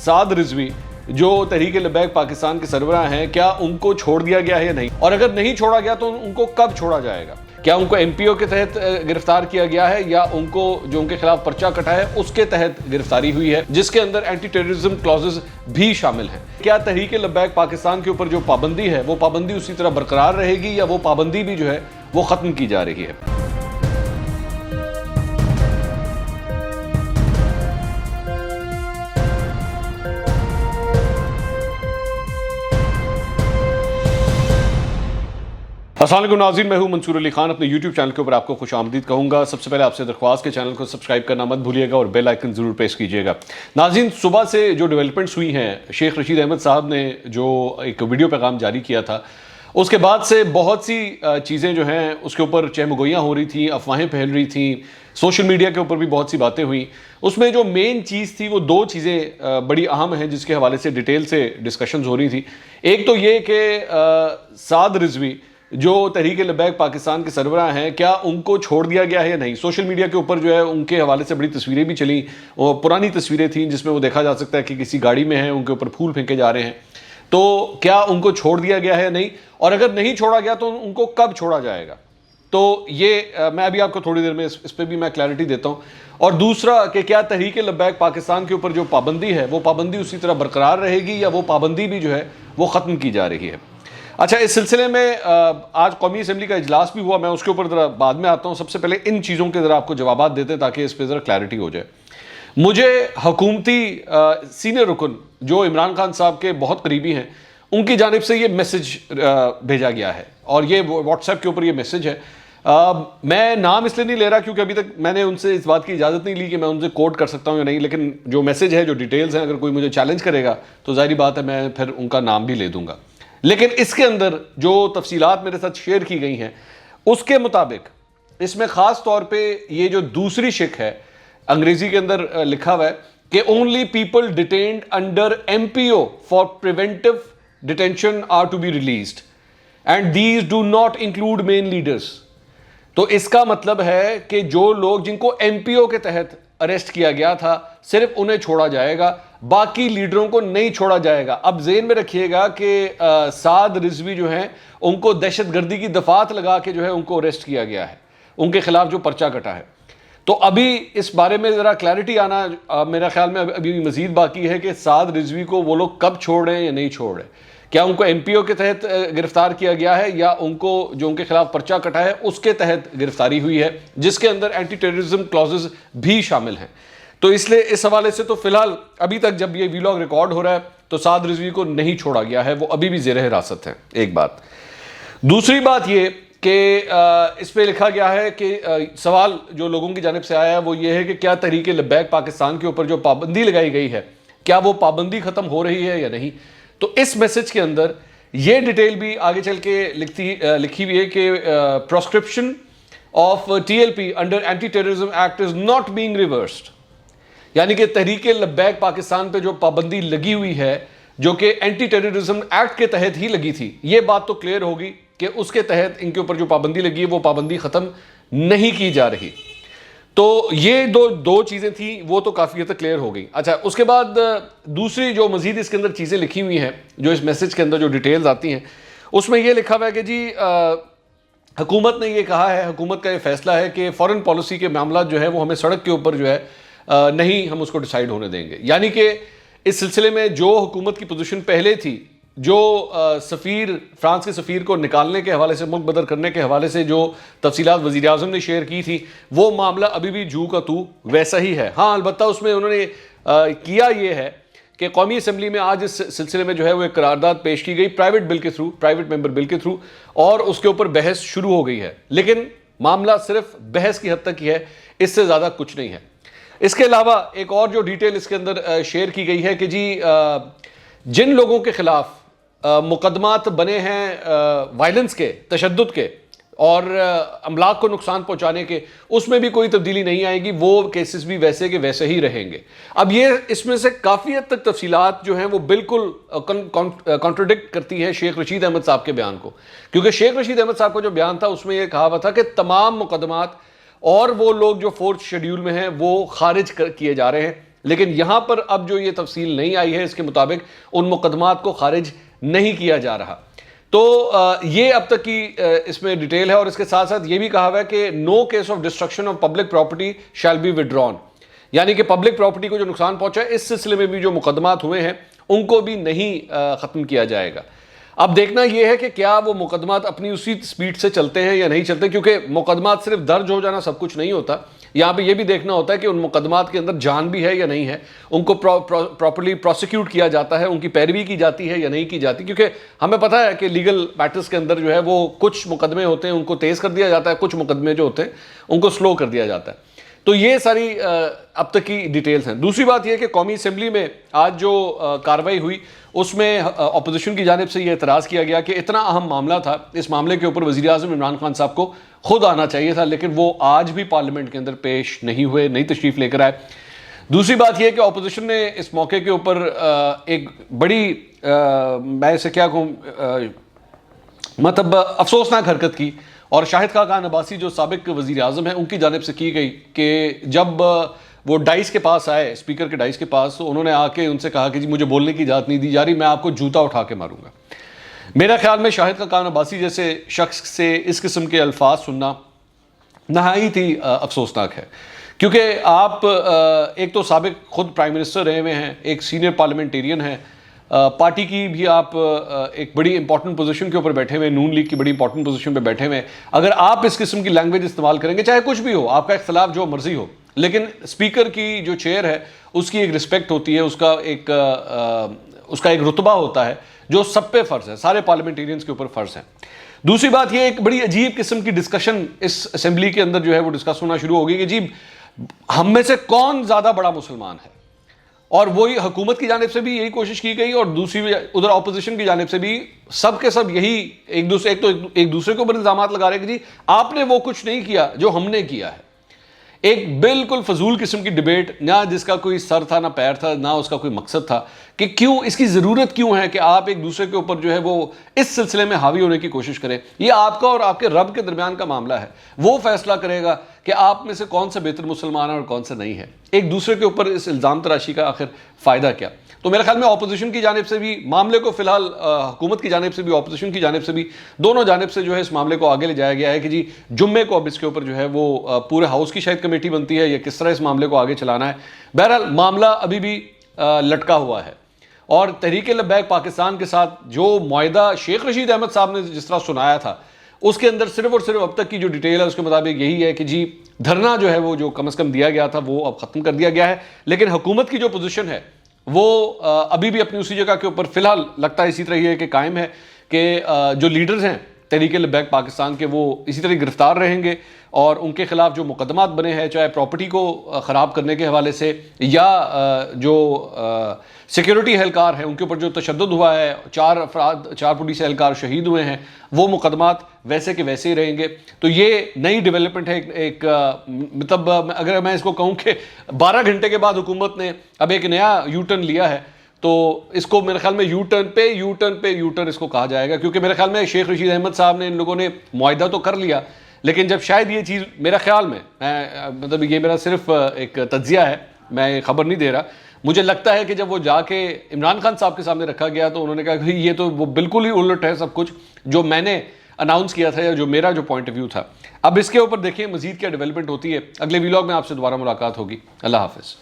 سعد رضوی جو تحریک لبیک پاکستان کے سربراہ ہیں، کیا ان کو چھوڑ دیا گیا ہے یا نہیں؟ اور اگر نہیں چھوڑا گیا تو ان کو کب چھوڑا جائے گا؟ کیا ان کو ایم پی او کے تحت گرفتار کیا گیا ہے یا ان کو جو ان کے خلاف پرچہ کٹا ہے اس کے تحت گرفتاری ہوئی ہے، جس کے اندر اینٹی ٹیررزم کلازز بھی شامل ہیں؟ کیا تحریک لبیک پاکستان کے اوپر جو پابندی ہے وہ پابندی اسی طرح برقرار رہے گی یا وہ پابندی بھی جو ہے وہ ختم کی جا رہی ہے؟ السلام علیکم ناظرین، میں ہوں منصور علی خان، اپنے یوٹیوب چینل کے اوپر آپ کو خوش آمدید کہوں گا۔ سب سے پہلے آپ سے درخواست کے چینل کو سبسکرائب کرنا مت بھولیے گا اور بیل آئیکن ضرور پریس کیجیے گا۔ ناظرین، صبح سے جو ڈیولپمنٹس ہوئی ہیں، شیخ رشید احمد صاحب نے جو ایک ویڈیو پیغام جاری کیا تھا، اس کے بعد سے بہت سی چیزیں جو ہیں اس کے اوپر چہمگوئیاں ہو رہی تھیں، افواہیں پھیل رہی تھیں، سوشل میڈیا کے اوپر بھی بہت سی باتیں ہوئیں۔ اس میں جو مین چیز تھی وہ دو چیزیں بڑی اہم ہیں جس کے حوالے سے ڈیٹیل سے ڈسکشنز ہو رہی تھی۔ ایک تو یہ کہ سعد رضوی جو تحریک لبیک پاکستان کے سربراہ ہیں، کیا ان کو چھوڑ دیا گیا ہے یا نہیں؟ سوشل میڈیا کے اوپر جو ہے ان کے حوالے سے بڑی تصویریں بھی چلیں، اور پرانی تصویریں تھیں جس میں وہ دیکھا جا سکتا ہے کہ کسی گاڑی میں ہیں، ان کے اوپر پھول پھینکے جا رہے ہیں۔ تو کیا ان کو چھوڑ دیا گیا ہے یا نہیں؟ اور اگر نہیں چھوڑا گیا تو ان کو کب چھوڑا جائے گا؟ تو یہ میں ابھی آپ کو تھوڑی دیر میں اس پہ بھی میں کلیئرٹی دیتا ہوں۔ اور دوسرا کہ کیا تحریک لبیک پاکستان کے اوپر جو پابندی ہے وہ پابندی اسی طرح برقرار رہے گی یا وہ پابندی بھی جو ہے وہ ختم کی جا رہی ہے؟ اچھا، اس سلسلے میں آج قومی اسمبلی کا اجلاس بھی ہوا، میں اس کے اوپر ذرا بعد میں آتا ہوں۔ سب سے پہلے ان چیزوں کے ذرا آپ کو جوابات دیتے ہیں تاکہ اس پہ ذرا کلیئرٹی ہو جائے۔ مجھے حکومتی سینئر رکن جو عمران خان صاحب کے بہت قریبی ہیں، ان کی جانب سے یہ میسج بھیجا گیا ہے، اور یہ واٹس ایپ کے اوپر یہ میسج ہے۔ میں نام اس لیے نہیں لے رہا کیونکہ ابھی تک میں نے ان سے اس بات کی اجازت نہیں لی کہ میں ان سے کوٹ کر سکتا ہوں یا نہیں، لیکن جو میسج ہے، جو ڈیٹیلز ہیں، اگر کوئی مجھے چیلنج کرے گا تو ظاہری بات ہے میں پھر ان کا نام بھی لے دوں گا۔ لیکن اس کے اندر جو تفصیلات میرے ساتھ شیئر کی گئی ہیں اس کے مطابق اس میں خاص طور پہ یہ جو دوسری شق ہے، انگریزی کے اندر لکھا ہوا ہے کہ only people detained under MPO for preventive detention are to be released and these do not include main leaders۔ تو اس کا مطلب ہے کہ جو لوگ جن کو MPO کے تحت اریسٹ کیا گیا تھا صرف انہیں چھوڑا جائے گا، باقی لیڈروں کو نہیں چھوڑا جائے گا۔ اب ذہن میں رکھیے گا کہ سعد رضوی جو ہیں ان کو دہشت گردی کی دفعات لگا کے جو ہے ان کو اریسٹ کیا گیا ہے، ان کے خلاف جو پرچہ کٹا ہے۔ تو ابھی اس بارے میں ذرا کلیئرٹی آنا میرا خیال میں ابھی مزید باقی ہے کہ سعد رضوی کو وہ لوگ کب چھوڑ رہے ہیں یا نہیں چھوڑ رہے، کیا ان کو ایم پی او کے تحت گرفتار کیا گیا ہے یا ان کو جو ان کے خلاف پرچہ کٹا ہے اس کے تحت گرفتاری ہوئی ہے، جس کے اندر اینٹی ٹیررزم کلازز بھی شامل ہیں۔ تو اس لیے اس حوالے سے تو فی الحال ابھی تک جب یہ ویلاگ ریکارڈ ہو رہا ہے تو سعد رضوی کو نہیں چھوڑا گیا ہے، وہ ابھی بھی زیر حراست ہیں، ایک بات۔ دوسری بات یہ کہ اس پہ لکھا گیا ہے کہ سوال جو لوگوں کی جانب سے آیا ہے وہ یہ ہے کہ کیا تحریک لبیک پاکستان کے اوپر جو پابندی لگائی گئی ہے کیا وہ پابندی ختم ہو رہی ہے یا نہیں؟ تو اس میسج کے اندر یہ ڈیٹیل بھی آگے چل کے لکھی ہوئی ہے کہ proscription of TLP under anti terrorism act is not being reversed, یعنی کہ تحریک لبیک پاکستان پہ جو پابندی لگی ہوئی ہے جو کہ اینٹی ٹیررزم ایکٹ کے تحت ہی لگی تھی، یہ بات تو کلیئر ہوگی کہ اس کے تحت ان کے اوپر جو پابندی لگی ہے وہ پابندی ختم نہیں کی جا رہی۔ تو یہ دو چیزیں تھیں، وہ تو کافی حد تک کلیئر ہو گئی۔ اچھا، اس کے بعد دوسری جو مزید اس کے اندر چیزیں لکھی ہوئی ہیں، جو اس میسج کے اندر جو ڈیٹیلز آتی ہیں، اس میں یہ لکھا ہوا ہے کہ جی حکومت نے یہ کہا ہے، حکومت کا یہ فیصلہ ہے کہ فورن پالیسی کے معاملات جو ہے وہ ہمیں سڑک کے اوپر جو ہے نہیں ہم اس کو ڈیسائیڈ ہونے دیں گے۔ یعنی کہ اس سلسلے میں جو حکومت کی پوزیشن پہلے تھی، جو سفیر فرانس کے سفیر کو نکالنے کے حوالے سے، ملک بدر کرنے کے حوالے سے جو تفصیلات وزیر اعظم نے شیئر کی تھی، وہ معاملہ ابھی بھی جو کا تو ویسا ہی ہے۔ ہاں، البتہ اس میں انہوں نے کیا یہ ہے کہ قومی اسمبلی میں آج اس سلسلے میں جو ہے وہ ایک قرارداد پیش کی گئی پرائیویٹ ممبر بل کے تھرو، اور اس کے اوپر بحث شروع ہو گئی ہے، لیکن معاملہ صرف بحث کی حد تک ہی ہے، اس سے زیادہ کچھ نہیں ہے۔ اس کے علاوہ ایک اور جو ڈیٹیل اس کے اندر شیئر کی گئی ہے کہ جی جن لوگوں کے خلاف مقدمات بنے ہیں وائلنس کے، تشدد کے اور املاک کو نقصان پہنچانے کے، اس میں بھی کوئی تبدیلی نہیں آئے گی، وہ کیسز بھی ویسے کے ویسے ہی رہیں گے۔ اب یہ اس میں سے کافی حد تک تفصیلات جو ہیں وہ بالکل کانٹرڈکٹ کرتی ہے شیخ رشید احمد صاحب کے بیان کو، کیونکہ شیخ رشید احمد صاحب کا جو بیان تھا اس میں یہ کہا ہوا تھا کہ تمام مقدمات اور وہ لوگ جو فورتھ شیڈیول میں ہیں وہ خارج کیے جا رہے ہیں، لیکن یہاں پر اب جو یہ تفصیل نہیں آئی ہے اس کے مطابق ان مقدمات کو خارج نہیں کیا جا رہا. تو یہ اب تک کی اس میں ڈیٹیل ہے. اور اس کے ساتھ ساتھ یہ بھی کہا ہوا ہے کہ no case of destruction of public property shall be withdrawn, یعنی کہ پبلک پراپرٹی کو جو نقصان پہنچا ہے اس سلسلے میں بھی جو مقدمات ہوئے ہیں ان کو بھی نہیں ختم کیا جائے گا. اب دیکھنا یہ ہے کہ کیا وہ مقدمات اپنی اسی سپیڈ سے چلتے ہیں یا نہیں چلتے، کیونکہ مقدمات صرف درج ہو جانا سب کچھ نہیں ہوتا. یہاں پہ یہ بھی دیکھنا ہوتا ہے کہ ان مقدمات کے اندر جان بھی ہے یا نہیں ہے، ان کو پراپرلی پروسیکیوٹ کیا جاتا ہے، ان کی پیروی کی جاتی ہے یا نہیں کی جاتی. کیونکہ ہمیں پتہ ہے کہ لیگل میٹرز کے اندر جو ہے وہ کچھ مقدمے ہوتے ہیں ان کو تیز کر دیا جاتا ہے، کچھ مقدمے جو ہوتے ہیں ان کو سلو کر دیا جاتا ہے. تو یہ ساری اب تک کی ڈیٹیلز ہیں. دوسری بات یہ کہ قومی اسمبلی میں آج جو کارروائی ہوئی اس میں اپوزیشن کی جانب سے یہ اعتراض کیا گیا کہ اتنا اہم معاملہ تھا، اس معاملے کے اوپر وزیر اعظم عمران خان صاحب کو خود آنا چاہیے تھا، لیکن وہ آج بھی پارلیمنٹ کے اندر پیش نہیں ہوئے، نہیں تشریف لے کر آئے. دوسری بات یہ کہ اپوزیشن نے اس موقع کے اوپر ایک بڑی میں اسے کیا کہوں مطلب افسوسناک حرکت کی، اور شاہد خاقان عباسی جو سابق وزیر اعظم ہیں ان کی جانب سے کی گئی کہ جب وہ ڈائس کے پاس آئے، اسپیکر کے ڈائس کے پاس، تو انہوں نے آ کے ان سے کہا کہ جی مجھے بولنے کی اجازت نہیں دی جا رہی، میں آپ کو جوتا اٹھا کے ماروں گا. میرا خیال میں شاہد خاقان عباسی جیسے شخص سے اس قسم کے الفاظ سننا نہایت ہی افسوسناک ہے، کیونکہ آپ ایک تو سابق خود پرائم منسٹر رہے ہوئے ہیں، ایک سینئر پارلیمنٹیرین ہیں، پارٹی کی بھی آپ ایک بڑی امپورٹنٹ پوزیشن کے اوپر بیٹھے ہوئے، نون لیگ کی بڑی امپورٹنٹ پوزیشن پہ بیٹھے ہوئے. اگر آپ اس قسم کی لینگویج استعمال کریں گے، چاہے کچھ بھی ہو، آپ کا اختلاف جو مرضی ہو، لیکن اسپیکر کی جو چیئر ہے اس کی ایک رسپیکٹ ہوتی ہے، اس کا ایک رتبہ ہوتا ہے جو سب پہ فرض ہے، سارے پارلیمنٹیرینز کے اوپر فرض ہے. دوسری بات یہ ایک بڑی عجیب قسم کی ڈسکشن اس اسمبلی کے اندر جو ہے وہ ڈسکس ہونا شروع ہو گئی کہ جی ہم میں سے کون زیادہ بڑا مسلمان ہے، اور وہی حکومت کی جانب سے بھی یہی کوشش کی گئی اور دوسری ادھر اپوزیشن کی جانب سے بھی سب کے سب یہی ایک دوسرے کے اوپر الزامات لگا رہے کہ جی آپ نے وہ کچھ نہیں کیا جو ہم نے کیا ہے. ایک بالکل فضول قسم کی ڈیبیٹ، نہ جس کا کوئی سر تھا نہ پیر تھا، نہ اس کا کوئی مقصد تھا کہ کیوں اس کی ضرورت کیوں ہے کہ آپ ایک دوسرے کے اوپر جو ہے وہ اس سلسلے میں حاوی ہونے کی کوشش کریں. یہ آپ کا اور آپ کے رب کے درمیان کا معاملہ ہے، وہ فیصلہ کرے گا کہ آپ میں سے کون سا بہتر مسلمان ہے اور کون سا نہیں ہے. ایک دوسرے کے اوپر اس الزام تراشی کا آخر فائدہ کیا؟ تو میرے خیال میں اپوزیشن کی جانب سے بھی معاملے کو فی الحال حکومت کی جانب سے بھی اپوزیشن کی جانب سے بھی دونوں جانب سے جو ہے اس معاملے کو آگے لے جایا گیا ہے کہ جی جمعے کو اب اس کے اوپر جو ہے وہ پورے ہاؤس کی شاید کمیٹی بنتی ہے یا کس طرح اس معاملے کو آگے چلانا ہے. بہرحال معاملہ ابھی بھی لٹکا ہوا ہے، اور تحریک لبیک پاکستان کے ساتھ جو معاہدہ شیخ رشید احمد صاحب نے جس طرح سنایا تھا اس کے اندر صرف اور صرف اب تک کی جو ڈیٹیل ہے اس کے مطابق یہی ہے کہ جی دھرنا جو ہے وہ جو کم از کم دیا گیا تھا وہ اب ختم کر دیا گیا ہے. لیکن حکومت کی جو پوزیشن ہے وہ ابھی بھی اپنی اسی جگہ کے اوپر فی الحال لگتا ہے اسی طرح یہ کہ قائم ہے کہ جو لیڈرز ہیں تحریک لبیک پاکستان کے وہ اسی طرح گرفتار رہیں گے، اور ان کے خلاف جو مقدمات بنے ہیں چاہے پراپرٹی کو خراب کرنے کے حوالے سے یا جو سیکیورٹی اہلکار ہیں ان کے اوپر جو تشدد ہوا ہے، 4 پولیس اہلکار شہید ہوئے ہیں، وہ مقدمات ویسے کے ویسے ہی رہیں گے. تو یہ نئی ڈیولپمنٹ ہے. ایک مطلب اگر میں اس کو کہوں کہ 12 گھنٹے کے بعد حکومت نے اب ایک نیا یو ٹرن لیا ہے، تو اس کو میرے خیال میں یو ٹرن اس کو کہا جائے گا، کیونکہ میرے خیال میں شیخ رشید احمد صاحب نے ان لوگوں نے معاہدہ تو کر لیا، لیکن جب شاید یہ چیز میرا خیال میں مطلب یہ میرا صرف ایک تجزیہ ہے، میں خبر نہیں دے رہا، مجھے لگتا ہے کہ جب وہ جا کے عمران خان صاحب کے سامنے رکھا گیا تو انہوں نے کہا کہ یہ تو وہ بالکل ہی الٹ ہے سب کچھ جو میں نے اناؤنس کیا تھا یا جو میرا جو پوائنٹ آف ویو تھا. اب اس کے اوپر دیکھیں مزید کیا ڈیولپمنٹ ہوتی ہے. اگلے ویلاگ میں آپ سے دوبارہ ملاقات ہوگی. اللہ حافظ.